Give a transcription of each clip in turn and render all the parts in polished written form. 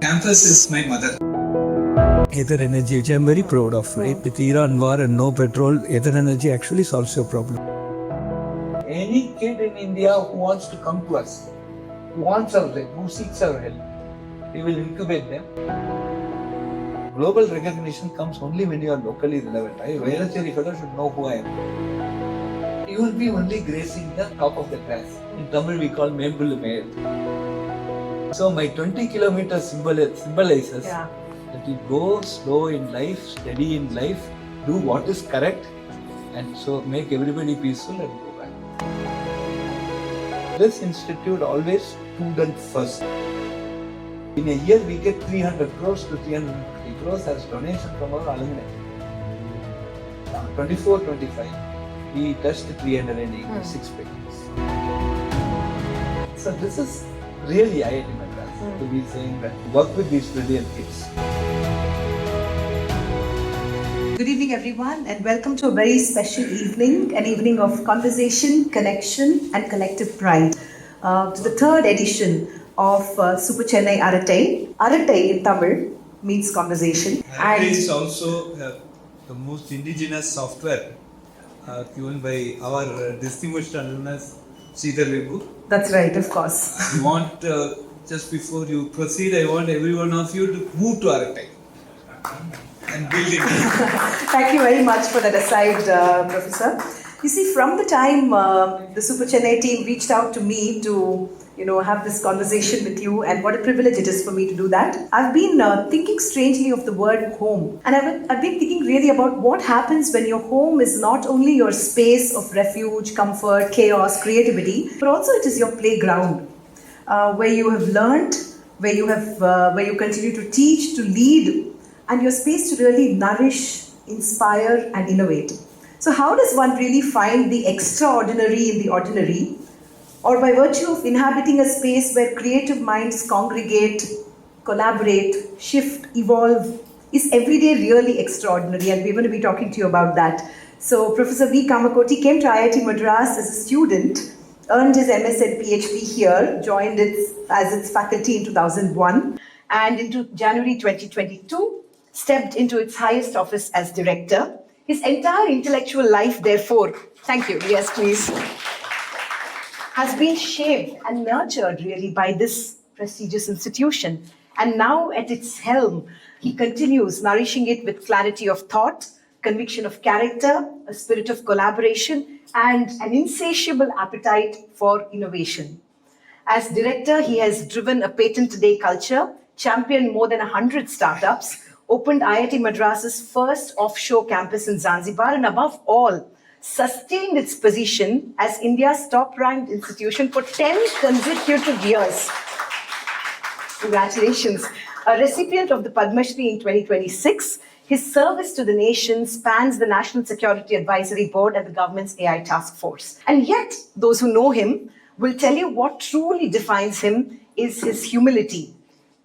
Campus is my mother. Ether energy, which I'm very proud of, right? With Iran war and no petrol, ether energy actually solves your problem. Any kid in India who wants to come to us, who wants our help, who seeks our help, we will incubate them. Global recognition comes only when you are locally relevant. I, Vairacheri fellow should know who I am. You will be only gracing the top of the class. In Tamil we call Membul Mail. So my 20 kilometers symbolizes that you go slow in life, steady in life, do what is correct, and so make everybody peaceful and go back. This institute always student first. In a year we get 300 crores to 350 crores as donation from our alumni. Now 24-25, we touched 386 pages. So this is really IIT Madras to be saying that work with these brilliant kids. Good evening everyone and welcome to a very special evening, an evening of conversation, connection and collective pride. To the third edition of Super Chennai Arattai. Arattai in Tamil means conversation. Arattai is also the most indigenous software given by our distinguished alumnus Shri. That's right, of course. I want, just before you proceed, I want every one of you to move to Arattai and build it. Thank you very much for that aside, Professor. You see, from the time the Super Chennai team reached out to me to have this conversation with you, and what a privilege it is for me to do that. I've been thinking strangely of the word home, and I've been thinking really about what happens when your home is not only your space of refuge, comfort, chaos, creativity, but also it is your playground where you have learned, where you continue to teach, to lead, and your space to really nourish, inspire, and innovate. So how does one really find the extraordinary in the ordinary? Or by virtue of inhabiting a space where creative minds congregate, collaborate, shift, evolve, is every day really extraordinary? And we're going to be talking to you about that. So Professor V. Kamakoti came to IIT Madras as a student, earned his MS and PhD here, joined as its faculty in 2001, and into January 2022, stepped into its highest office as director. His entire intellectual life, therefore, thank you, yes please, has been shaped and nurtured really by this prestigious institution. And now at its helm, he continues nourishing it with clarity of thought, conviction of character, a spirit of collaboration, and an insatiable appetite for innovation. As director, he has driven a patent-a-day culture, championed more than 100 startups, opened IIT Madras's first offshore campus in Zanzibar, and above all, sustained its position as India's top-ranked institution for 10 consecutive years. Congratulations. A recipient of the Padma Shri in 2026, his service to the nation spans the National Security Advisory Board and the government's AI task force. And yet, those who know him will tell you what truly defines him is his humility.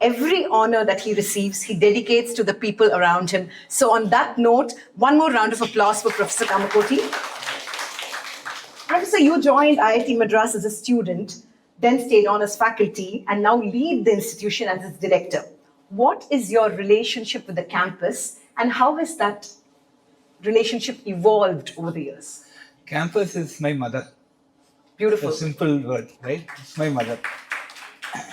Every honor that he receives, he dedicates to the people around him. So on that note, one more round of applause for Professor Kamakoti. Professor, you joined IIT Madras as a student, then stayed on as faculty, and now lead the institution as its director. What is your relationship with the campus, and how has that relationship evolved over the years? Campus is my mother. Beautiful. A simple word, right? It's my mother.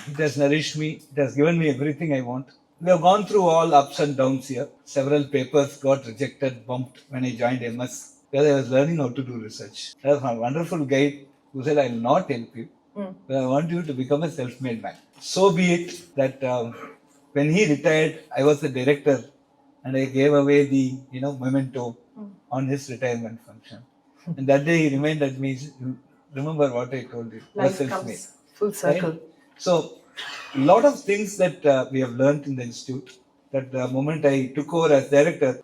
It has nourished me. It has given me everything I want. We have gone through all ups and downs here. Several papers got rejected, bumped when I joined MS, because I was learning how to do research. There was a wonderful guy who said, I will not help you, but I want you to become a self-made man. So be it that when he retired, I was the director and I gave away the memento on his retirement function. And that day he reminded me, remember what I told you. Life comes full circle. Right? So, a lot of things that we have learned in the institute, that the moment I took over as director,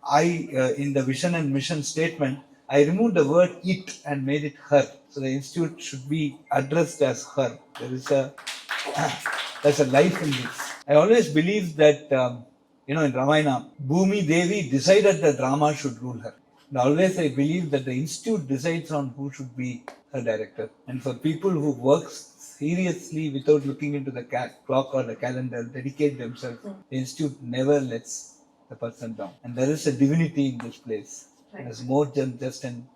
in the vision and mission statement, I removed the word it and made it her. So the institute should be addressed as her. There's a life in this. I always believe that, in Ramayana, Bhumi Devi decided that Rama should rule her. And always I believe that the institute decides on who should be her director. And for people who work seriously, without looking into the clock or the calendar, dedicate themselves, the institute never lets the person down. And there is a divinity in this place. It is more than just an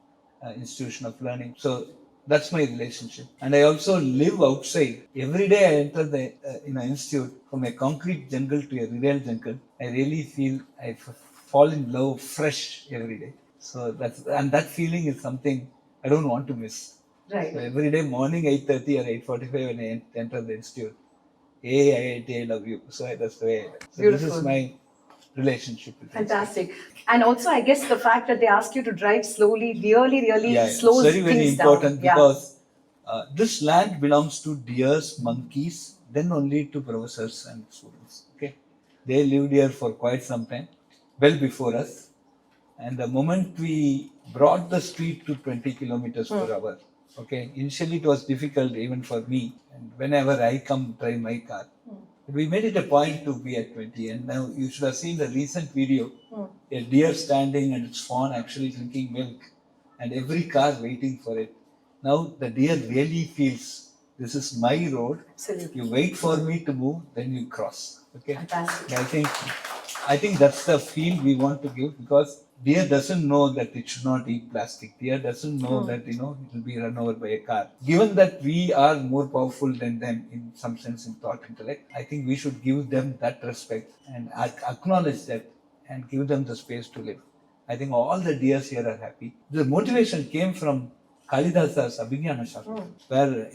institution of learning. So that's my relationship. And I also live outside. Every day I enter the institute, from a concrete jungle to a real jungle. I really feel I fall in love fresh every day. So that feeling is something I don't want to miss. Right. So every day morning 8:30 or 8:45 when I enter the institute, hey IIT, I love you. So that's the way I live. So Beautiful. this is my relationship with Fantastic. And also, I guess the fact that they ask you to drive slowly really slows it's very, very things important down. because this land belongs to deers, monkeys, then only to professors and students. Okay, they lived here for quite some time, well before us. And the moment we brought the speed to 20 kilometers per hour, okay, initially it was difficult even for me. And whenever I come drive my car, we made it a point to be at 20. And now you should have seen the recent video, a deer standing and its fawn actually drinking milk, and every car waiting for it. Now the deer really feels this is my road. Absolutely. You wait for me to move, then you cross. Okay. Fantastic. I think that's the feel we want to give, because deer doesn't know that it should not eat plastic. Deer doesn't know that it will be run over by a car. Given that we are more powerful than them in some sense in thought, intellect, I think we should give them that respect and acknowledge that and give them the space to live. I think all the deers here are happy. The motivation came from Kalidasa's Abhignana Shastra, where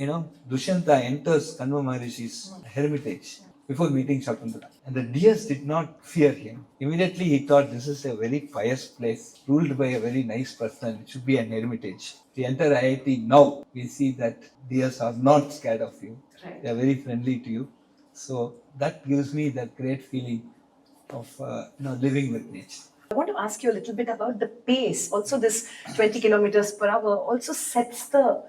Dushyanta enters Kanva Maharishi's hermitage before meeting Shakuntala. And the deers did not fear him. Immediately he thought this is a very pious place, ruled by a very nice person. It should be an hermitage. If you enter IIT now, we see that deers are not scared of you. Right. They are very friendly to you. So that gives me that great feeling of living with nature. I want to ask you a little bit about the pace. Also, this 20 kilometers per hour also sets the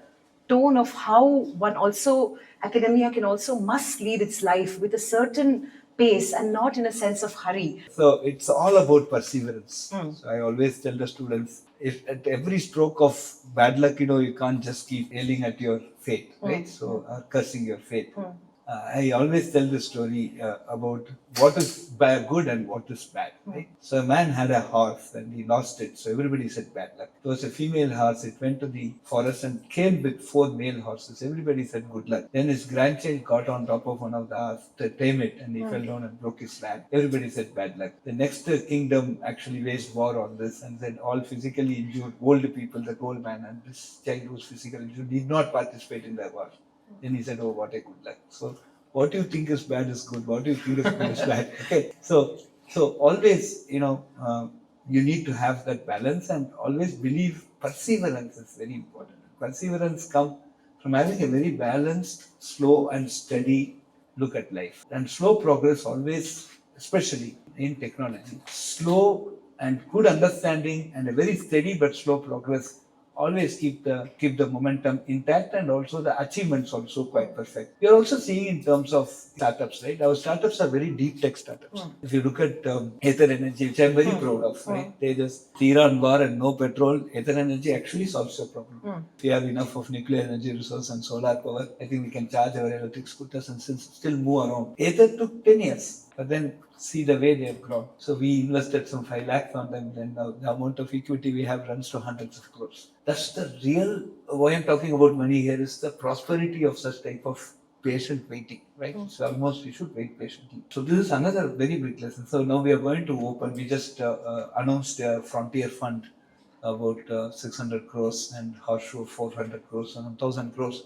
tone of how one also, academia can also must lead its life with a certain pace and not in a sense of hurry. So it's all about perseverance. So I always tell the students, if at every stroke of bad luck, you can't just keep yelling at your fate, right? So cursing your fate. I always tell the story about what is good and what is bad. Right? So a man had a horse and he lost it. So everybody said bad luck. It was a female horse. It went to the forest and came with 4 male horses. Everybody said good luck. Then his grandchild got on top of one of the horses to tame it, and he fell down and broke his leg. Everybody said bad luck. The next kingdom actually waged war on this and said all physically injured old people, the old man, and this child who was physically injured did not participate in the war. Then he said, oh, what a good luck. So what you think is bad is good. What you feel is good is bad. Okay. So always, you need to have that balance and always believe perseverance is very important. Perseverance comes from having a very balanced, slow and steady look at life. And slow progress always, especially in technology, slow and good understanding and a very steady but slow progress always keep the momentum intact, and also the achievements also quite perfect. We are also seeing in terms of startups, right? Our startups are very deep tech startups. If you look at Ether Energy, which I'm very proud of, right? They just Iran war and no petrol. Ether Energy actually solves your problem. If we have enough of nuclear energy resource and solar power, I think we can charge our electric scooters and still move around. Ether took 10 years, but then see the way they have grown. So we invested some 5 lakhs on them, then now the amount of equity we have runs to hundreds of crores. That's the real, why I'm talking about money here is the prosperity of such type of patient waiting, right? So almost we should wait patiently. So this is another very big lesson. So now we are going to open, we just announced a frontier fund about 600 crores and Horseshoe 400 crores and 1,000 crores.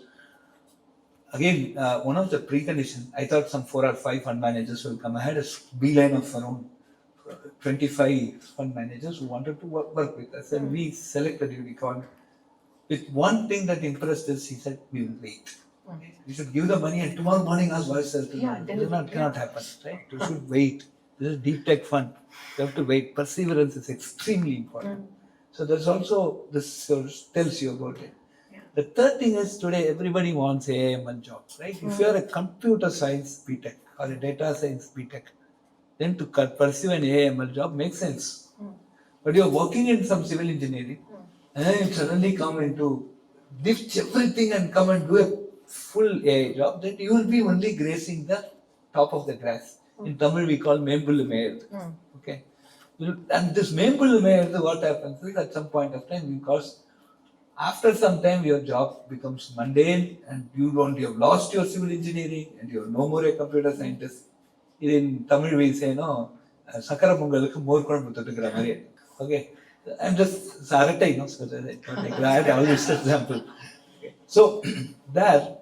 Again, one of the preconditions, I thought some 4 or 5 fund managers will come. I had a beeline of around 25 fund managers who wanted to work with us, and we selected unicorn. With one thing that impressed us, he said, we will wait. We should give the money and tomorrow morning ask why sir. Cannot happen, right? You should wait. This is a deep tech fund. You have to wait. Perseverance is extremely important. So there's also, this tells you about it. The third thing is today everybody wants AML jobs, right? If you are a computer science BTech or a data science BTech, then to pursue an AML job makes sense. But you are working in some civil engineering and then you suddenly come into ditch everything and come and do a full AI job, then you will be only grazing the top of the grass. In Tamil we call membulu mayadu. Okay. And this membulu mayadu, what happens is at some point of time, because after some time your job becomes mundane and you have lost your civil engineering and you are no more a computer scientist. In Tamil we say, no, sakara pongalukku more kodam thottukra mari. Okay. I'm just Arattai, no? So I had all this example. Okay. So there,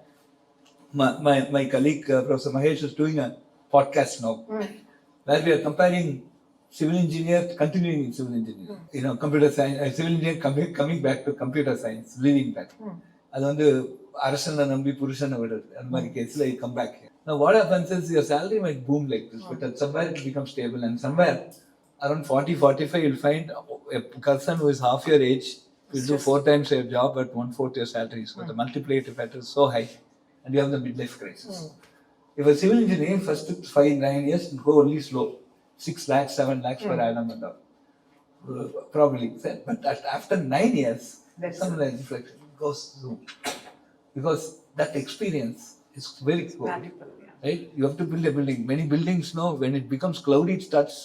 my colleague Professor Mahesh is doing a podcast now, where we are comparing civil engineer continuing in civil engineering. Computer science, civil engineer coming back to computer science, leaving that. அது வந்து அரசனை நம்பி புருஷனை விடுறது அந்த மாதிரி கேஸ்ல you come back here. Now what happens is your salary might boom like this, but at somewhere it becomes stable, and somewhere around 40-45 you'll find a person who is half your age will do 4 times your job at 1/4 your salary. So the multiplicative factor is so high, and you have the midlife crisis. If a civil engineering first 5-9 years will go only slow, 6 lakhs, 7 lakhs per annum and all. Probably. But after 9 years, some inflection goes zoom. Because that experience is very cool. Valuable, yeah. Right? You have to build a building. Many buildings now, when it becomes cloudy, it starts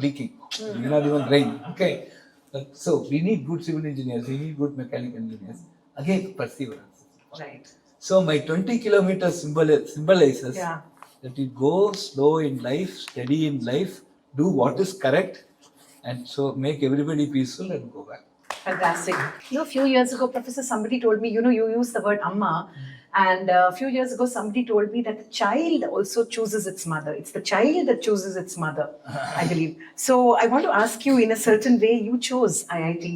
leaking. It may not even rain. Okay. So we need good civil engineers, we need good mechanical engineers. Again, perseverance. Right. So my 20 kilometers symbolizes that you go slow in life, steady in life, do what is correct, and so make everybody peaceful and go back. Fantastic. A few years ago, Professor, somebody told me, you used the word Amma. And a few years ago, somebody told me that the child also chooses its mother. It's the child that chooses its mother, I believe. So I want to ask you, in a certain way, you chose IIT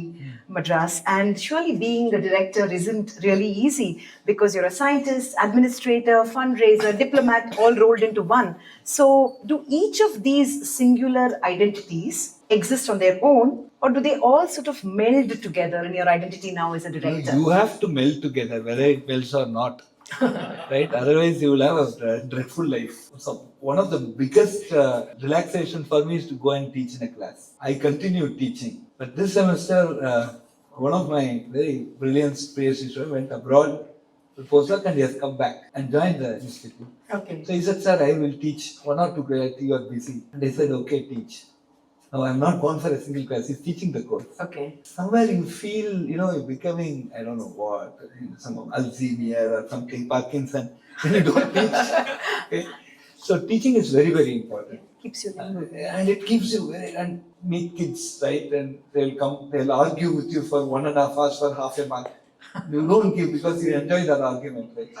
Madras. And surely being a director isn't really easy, because you're a scientist, administrator, fundraiser, diplomat, all rolled into one. So do each of these singular identities exist on their own, or do they all sort of meld together in your identity now as a director? You have to meld together, whether it melds or not. Right? Otherwise, you will have a dreadful life. So, one of the biggest relaxation for me is to go and teach in a class. I continue teaching. But this semester, one of my very brilliant PhD students went abroad to postdoc and he has come back and joined the institute. Okay. So he said, sir, I will teach 1 or 2 classes, you are busy. And I said, okay, teach. Now, I'm not gone for a single class, he's teaching the course. Okay. Somewhere you feel, you're becoming, I don't know what, some Alzheimer or something, Parkinson, when you don't teach. Okay? So teaching is very, very important. Keeps you young. And it keeps you and meet kids, right? And they'll argue with you for 1.5 hours for half a month. You don't give because you enjoy that argument, right?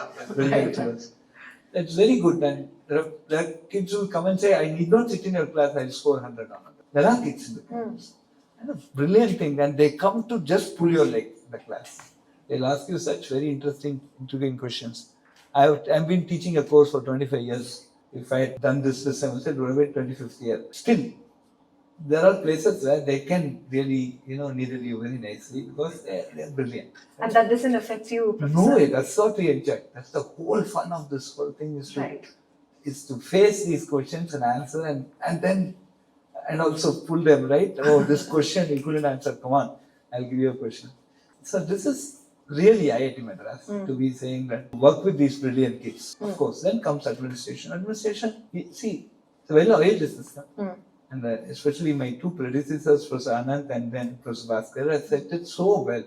That's very good. And there are kids who come and say, I need not sit in your class, I'll score 100 on it. There are kids in the class. And a brilliant thing, and they come to just pull your leg in the class. They'll ask you such very interesting, intriguing questions. I've been teaching a course for 25 years. If I had done this semester, it would have been 25th year. Still, there are places where they can really, needle you very nicely because they're brilliant. And that doesn't affect you, Professor? No way, that's what we enjoy. That's the whole fun of this whole thing is to face these questions and answer and then and also pull them, right? Oh, this question you couldn't answer. Come on, I'll give you a question. So this is really IIT Madras to be saying that work with these brilliant kids. Of course, then comes administration. Administration, see, it's a well-oiled system. And especially my 2 predecessors, Professor Anand and then Professor Bhaskar, have set it so well.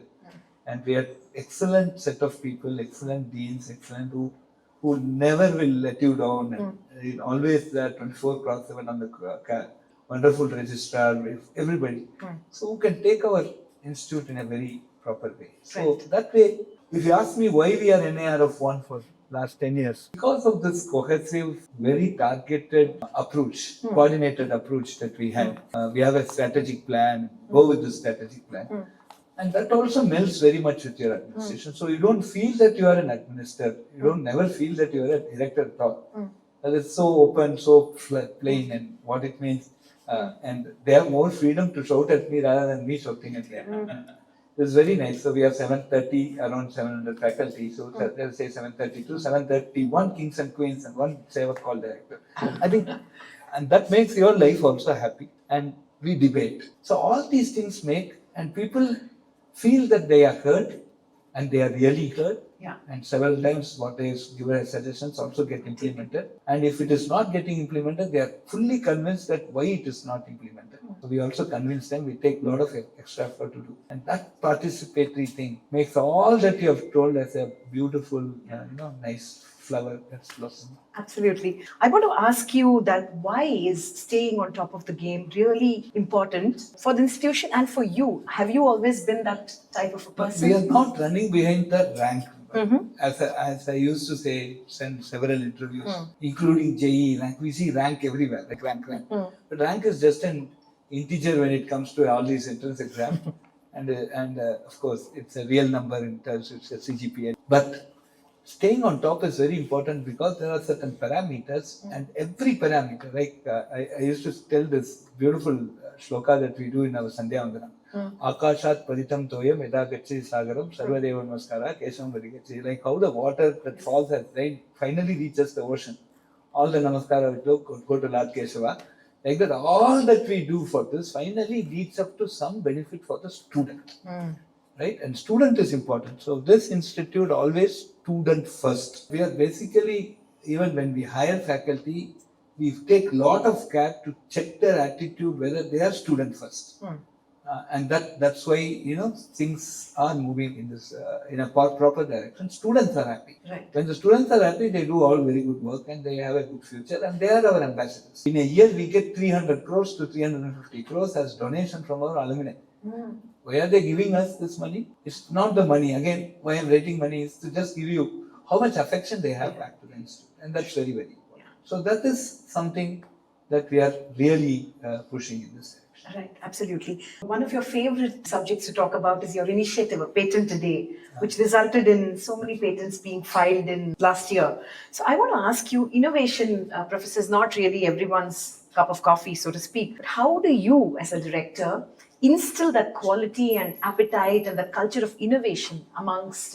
And we had excellent set of people, excellent deans, excellent who never will let you down. And always there 24/7 on the wonderful registrar with everybody. So who can take our institute in a very proper way. So that way, if you ask me why we are NAR of 1 for last 10 years, because of this cohesive, very targeted approach, coordinated approach that we had. We have a strategic plan, go with the strategic plan. And that also melds very much with your administration. So you don't feel that you are an administrator. You don't never feel that you are a director at all. That is so open, so plain, and what it means. And they have more freedom to shout at me rather than me shouting at them. It's very nice. So we have 730, around 700 faculty. So they'll say 732, 731 kings and queens and 1 Sevak called director. I think, and that makes your life also happy. And we debate. So all these things make, and people feel that they are heard, and they are really heard, Yeah. And several times what they give as suggestions also get implemented. And if it is not getting implemented, they are fully convinced that why it is not implemented. So we also convince them, we take a lot of extra effort to do. And that participatory thing makes all that you have told as a beautiful, nice flower that's blossomed. Absolutely. I want to ask you that why is staying on top of the game really important for the institution and for you? Have you always been that type of a But person? we are not running behind the rank. As I used to say, send several interviews, including JE rank. We see rank everywhere, like rank. But rank is just an integer when it comes to all these entrance exams. and of course, it's a real number in terms of CGPA. But staying on top is very important because there are certain parameters, and every parameter, like I used to tell this beautiful shloka that we do in our Sandhya Vandanam. Akashat paditam toyam edagachi sagaram sarvadeva namaskara kesam vadigachi. Like how the water that falls as rain finally reaches the ocean. All the namaskara we do go to Lord Keshava. Like that, all that we do for this finally leads up to some benefit for the student. Right? And student is important. So this institute always student first. We are basically, even when we hire faculty, we take a lot of care to check their attitude whether they are student first. And that's why things are moving in this in a proper direction. Students are happy. Right. When the students are happy, they do all very good work and they have a good future, and they are our ambassadors. In a year, we get 300 crores to 350 crores as donation from our alumni. Why are they giving us this money? It's not the money. Again, why I'm rating money is to just give you how much affection they have back to the institute, and that's very, very important. So that is something that we are really pushing in this direction. Right, absolutely. One of your favorite subjects to talk about is your initiative, a patent today, which resulted in so many patents being filed in last year. So I want to ask you, innovation, Professor, is not really everyone's cup of coffee, so to speak. But how do you, as a director, instill that quality and appetite and the culture of innovation amongst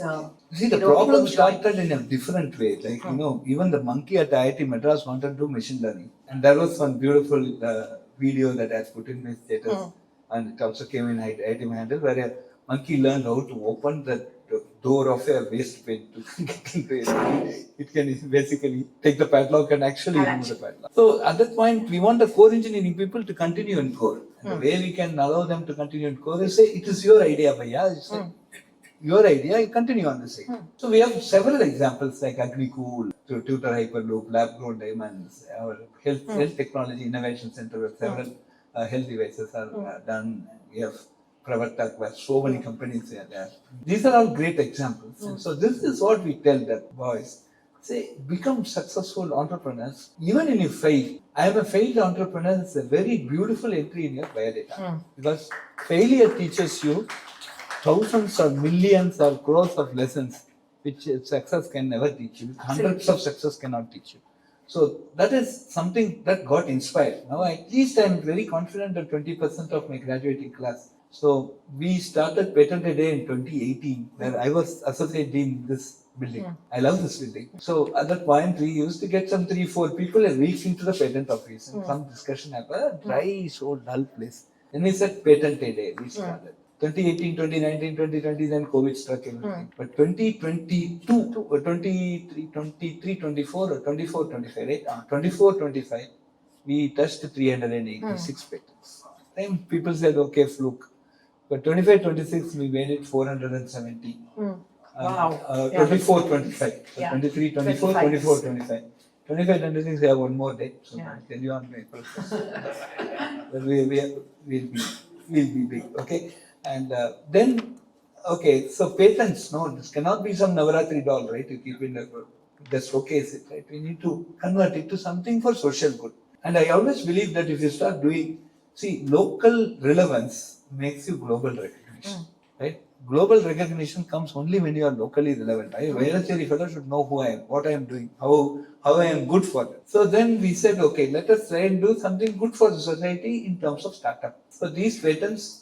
See, the problem started in a different way. Like, even the monkey at IIT Madras wanted to do machine learning. And there was one beautiful video that I put in my status. And it also came in IIT Madras, where a monkey learned how to open the door of a waste bin to get into it. It can basically take the padlock and actually remove the padlock. So at that point, we want the core engineering people to continue in core. And the way we can allow them to continue in core is say, it is your idea, Bhaiya. It's like, your idea, you continue on this side. So we have several examples like AgriCool, Tutor Hyperloop, Lab Grown Diamonds, our health technology innovation center where several health devices are done. We have Pravartak where so many companies are there. These are all great examples. And so this is what we tell the boys. Say, become successful entrepreneurs. Even if you fail, I am a failed entrepreneur. It's a very beautiful entry in your biodata. Because failure teaches you thousands or millions or crores of lessons which success can never teach you. Hundreds of success cannot teach you. So that is something that got inspired. Now at least I am very confident that 20% of my graduating class. So we started Patent Day in 2018 where I was associate dean this building. I love this building. So at that point we used to get some 3-4 people a week into the patent office and some discussion happened. Dry, so dull place. Then we said Patent Day. We started. 2018, 2019, 2020, then COVID struck everything. But 2022, or 23, 24, or 24, 25, right? 24, 25, we touched 386 patents. Then people said, okay, fluke. But 25, 26, we made it 470. Wow. 24, 25. So Yeah. 23, 24, 24, 25. 25, 26, we have one more day. So Yeah. I'll tell you on my process. But we'll be big, okay? And then, okay, so patents, no, this cannot be some Navaratri doll, right? You keep in just showcase it, right? We need to convert it to something for social good. And I always believe that if you start doing, see, local relevance makes you global recognition, right? Global recognition comes only when you are locally relevant. Vairachari fellow should know who I am, what I am doing, how I am good for them. So then we said, okay, let us try and do something good for the society in terms of startup. So these patents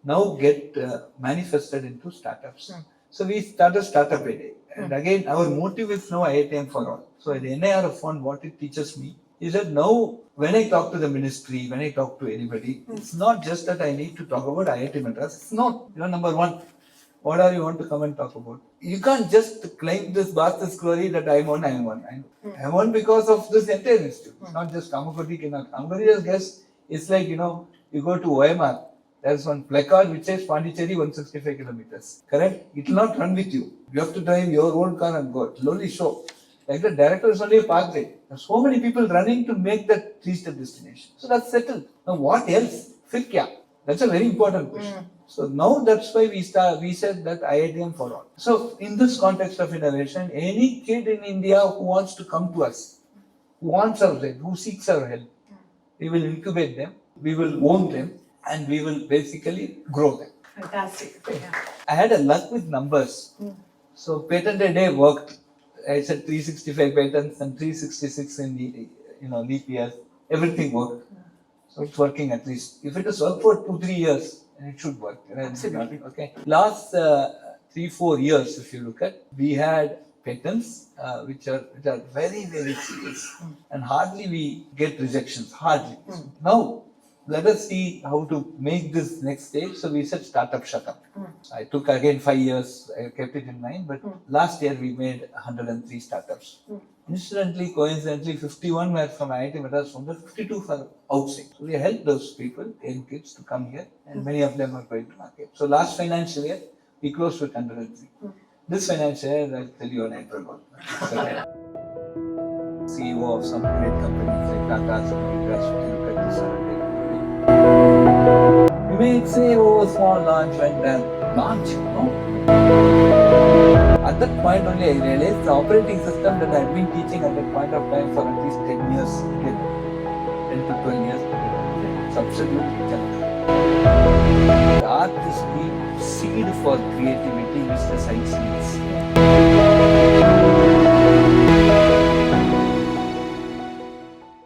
now get manifested into startups. So we started Startup Day. And again, our motive is now IITM for all. So the NIRF fund, what it teaches me is that now when I talk to the ministry, when I talk to anybody, it's not just that I need to talk about IIT Madras. It's not, number one. What are you want to come and talk about? You can't just claim this vast glory that I won. I won because of this entire institute. It's not just Kamakoti. Kamakoti just guess. It's like, you go to OMR. There's one placard which says Pondicherry 165 kilometers. Correct? It will not run with you. You have to drive your own car and go. It will only show. Like the director is only a pathway. There's so many people running to make that reach the destination. So that's settled. Now what else? Fir kya? That's a very important question. So now that's why we said that IITM for all. So in this context of innovation, any kid in India who wants to come to us, who wants our help, who seeks our help, we will incubate them, we will own them, and we will basically grow them. Fantastic. Yeah. I had a luck with numbers. So patent a day worked. I said 365 patents and 366 in the leap years. Everything worked. So it's working at least. If it has worked for 2-3 years, it should work. Absolutely. Okay. Last 3-4 years, if you look at, we had patents which are very, very serious, and hardly we get rejections. Hardly. Now, let us see how to make this next stage. So we said startup shut-up. I took again 5 years. I kept it in mind. But last year we made 103 startups. Incidentally, coincidentally, 51 were from IIT Madras, 52 were outside. So we helped those people, 10 kids, to come here, and many of them are going to market. So last financial year, we closed with 103. This financial year, I'll tell you an April. CEO of some great companies like Tata, some Madras, if you look at this Arattai. You may say, oh, small launch went down. Launch, At that point only I realized the operating system that I had been teaching at that point of time for at least 10 years, 10 to 12 years, it's absolutely challenging. The art is the seed for creativity which the science needs.